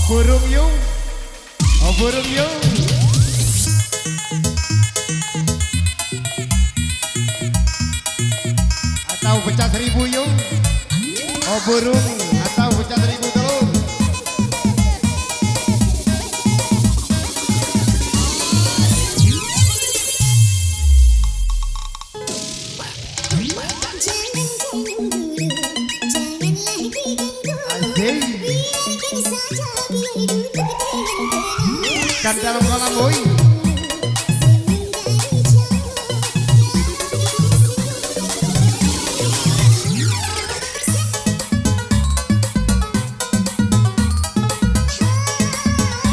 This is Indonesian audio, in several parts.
burung yung. Oh burung yung. Atau pecah 1000 yung. Oh burung atau pecah 1000 telur. Kan dalam kolam boy.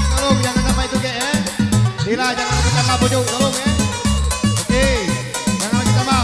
Tolong jangan sampai itu ke ya. Dila jangan lebih tambah bojong tolong ya. Oke, jangan lagi tambah.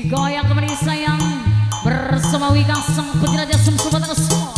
Goyang kembali sayang bersama Wika sang penjelaja sumsum batang semua.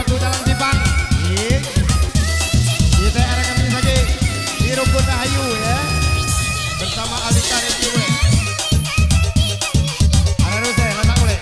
waktu dalam Jepang. Kita arahkan ini lagi di Rukun Rahayu ya. Bersama Alika Rayuan. Ada Ruse, masak boleh.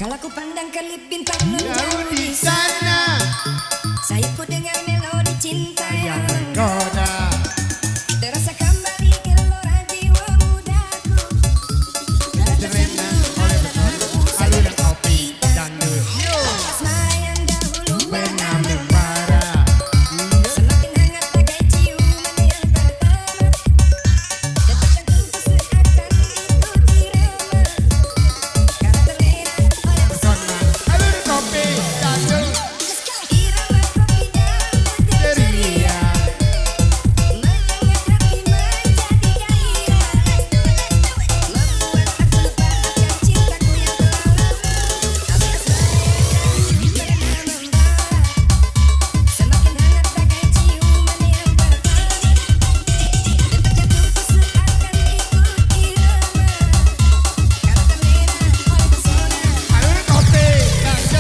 Kalau ku pandang kelip bintang menjauh di sana, saya ku dengar melodi cinta yang menggoda. Terasa kembali gelora jiwa mudaku. Rasa sendu alunan kopi dangdut. Asmara yang dahulu pernah membara, semakin hangat bagai ciuman yang pertama. Detak jantungku seakan ikut irama, karena terlena oleh pesona alunan kopi dangdut. irama kopi dangdut yang ceria, menyengat hati menjadi gairah, membuat aku lupa akan cintaku yang telah lama. Tapi asmara yang dahulu pernah membara, semakin hangat bagai ciuman yang pertama. Detak jantungku seakan ikut irama, karena terlena oleh pesona. Alunan kopi dangdut.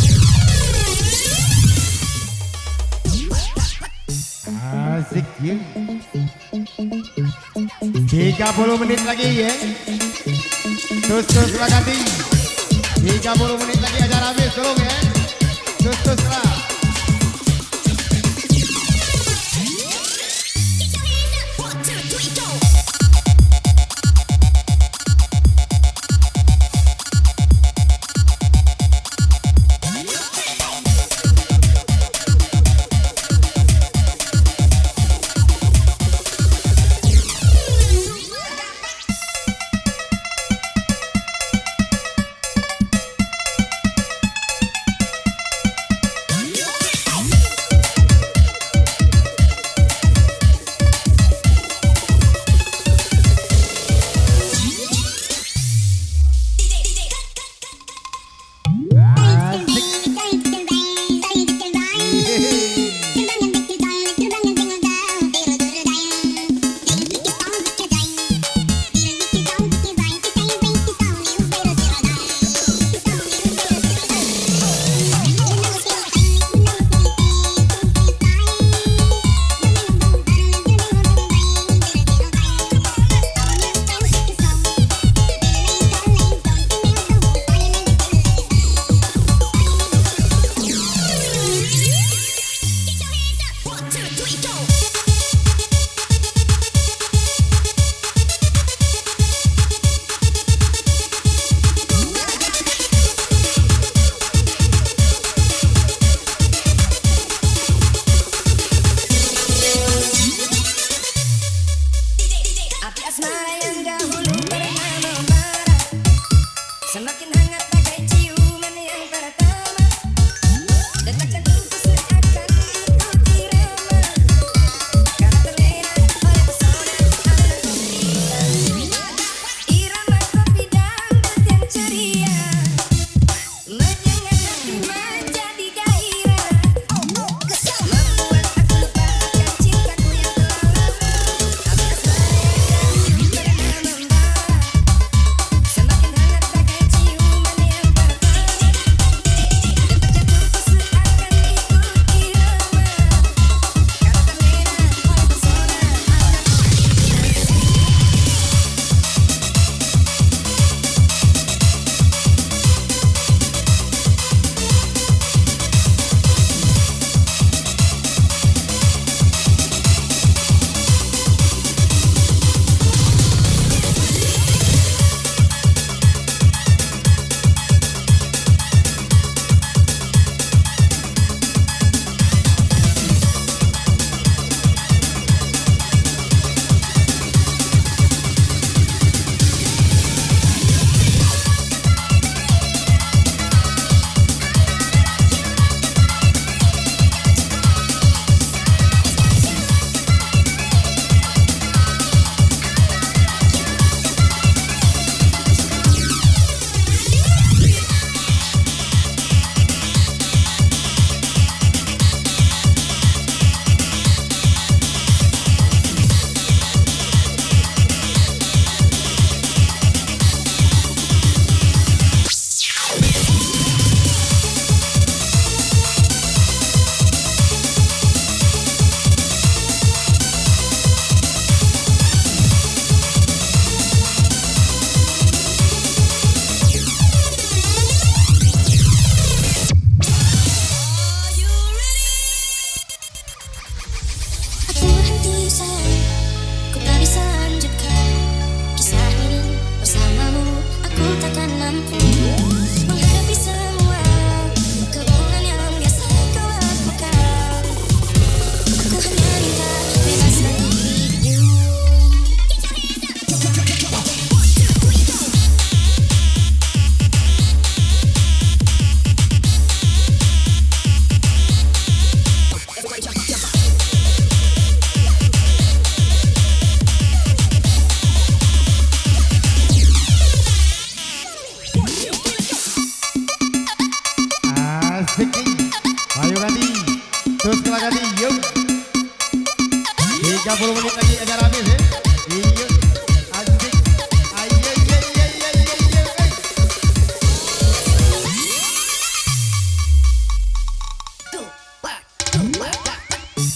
Yo. Asik ya. 30 menit lagi ya. Terus ganti. 30 menit lagi acara habis, tolong ya. Terus lah. Semakin hangat bagai ciuman yang pertama, detak jantungku seakan mengikuti irama, karena terlena oleh pesona alunan kopi. Irama kopi dangdut yang ceria menyengat hati menjadi gairah, membuat aku lupa akan cintaku yang telah lama. Aku asmara yang pernah membara, semakin hangat bagai ciuman yang pertama, detak jantungku seakan ikut irama, karena terlena oleh pesona alunan Aku berhenti sayang, ku tak bisa lanjutkan kisah ini bersamamu. Aku takkan mampu menghadapi semua kebohongan yang biasa kau lakukan. Aku hanya minta bebas darimu. Asik nih. Ayo ganti. Terus ganti. Yuk. 30 menit lagi acara habis ya. Iya. Asik. Ayo.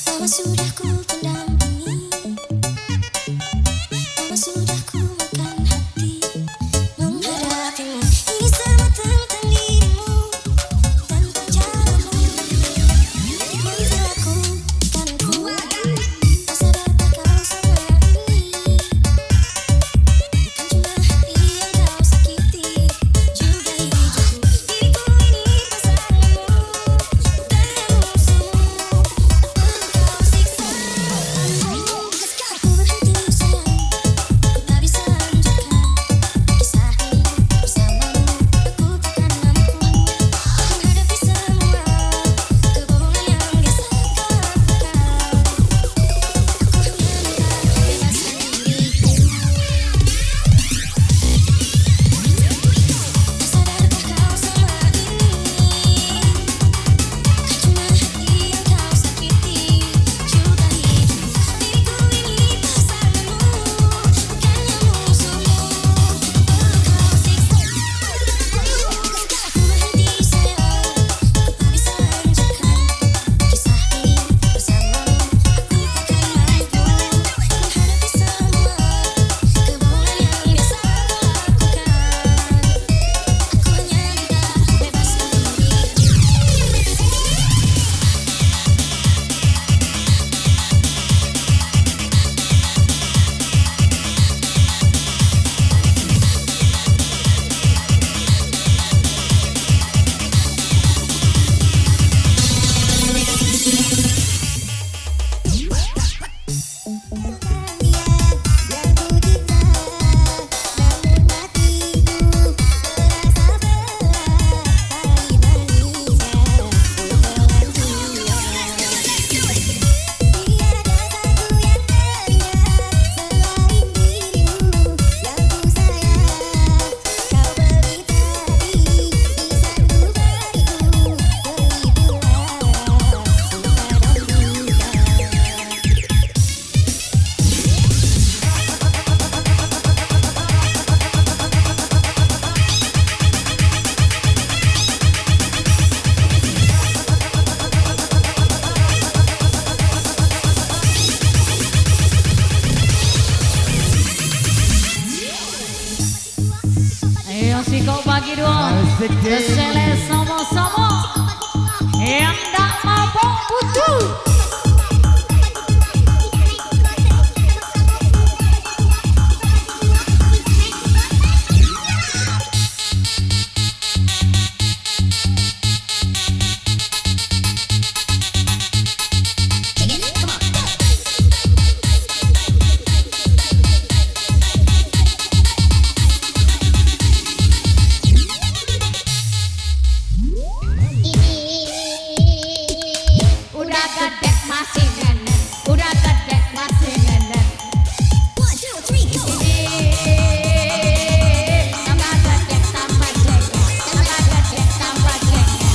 Lama sudah ku pendampingi, lama sudah ku makan hati menghadapimu. Ini semua tentang Mesti kau bagi dua. Asik, Ji. Kesele sama-sama. Yang tak mampu butuh. Udah gede masih nenek, udah gede masih nenek. 1, 2, 3, go. Tambah gede tambah jenggot, tambah gede tambah jenggot.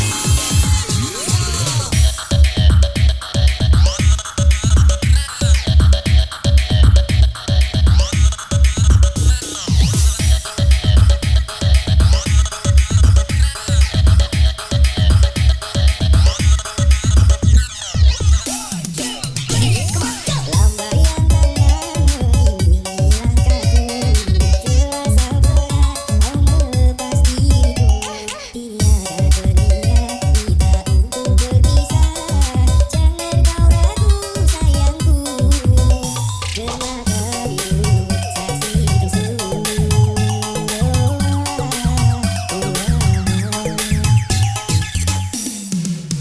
Lamba yang tangan menghilang kagum, jelas berat kau melepas diriku. Tiada berniat kita untuk berpisah. Jangan kau ragu sayangku, dermaga biru saksi hidup sungguh. Walaupun ku terlanjur sayang meninggalkan dia yang ku cinta,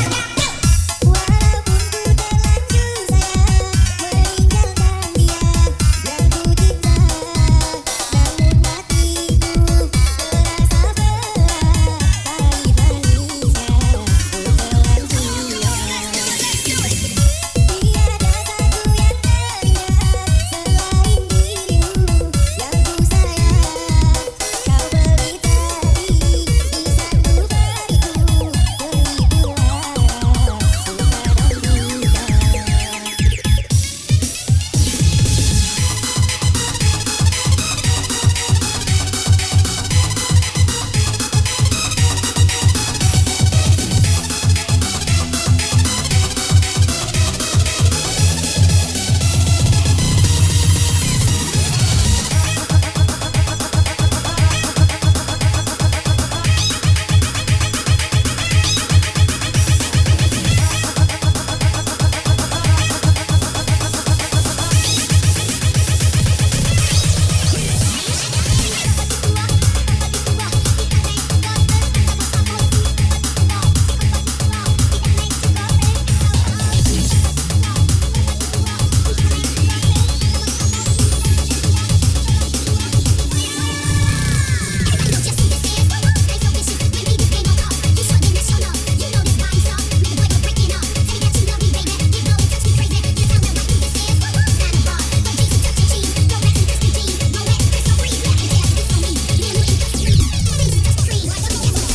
namun hatiku merasa berat tak bisa ku telan dia. Tiada satu yang terindah selain dirimu yang ku sayang. Kau beri tadi di sanubariku, berlibulah suka dan duka.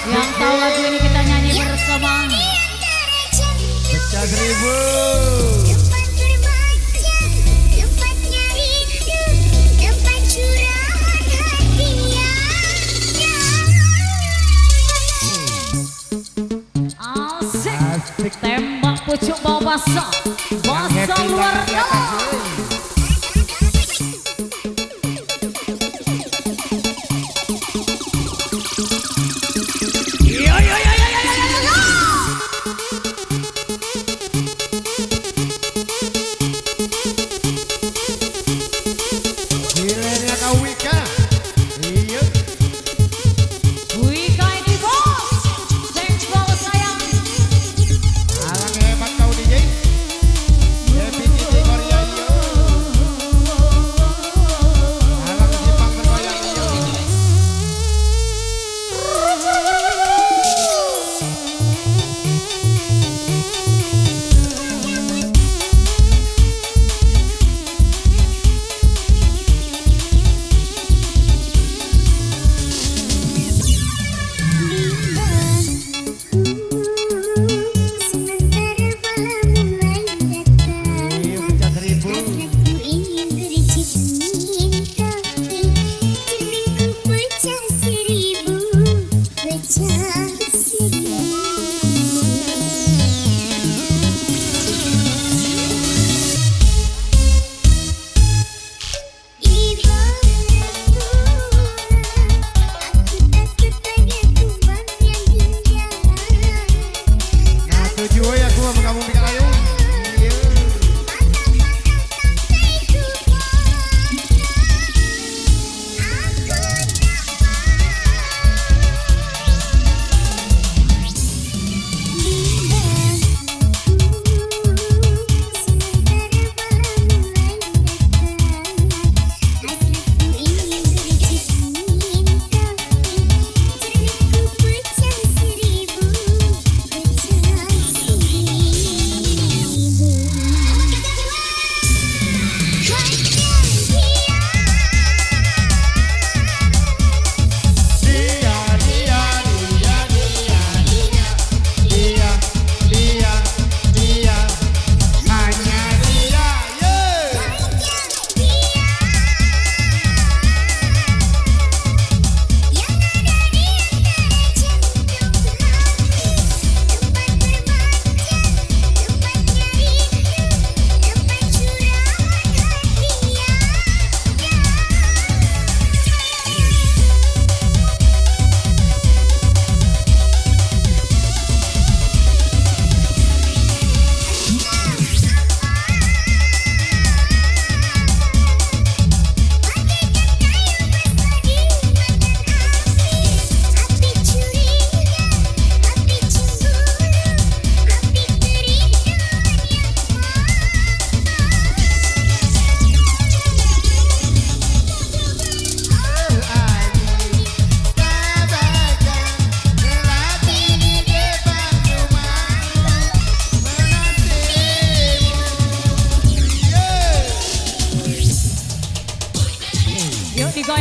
Yang tahu lagu ini kita nyanyi bersama. Pecah 1000. Tempat berbaca, tempatnya rindu, tempat curahan hati yang Asik. Asik. Tembak pucuk bau basah. Basah luar dalam. Yo yo yo yo yo yo yo yo. Gilirnya kau Wika. Iya. Wika ini bos. Thanks bos sayang. Alang hebat kau DJ.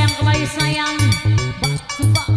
yang kembali sayang batu bak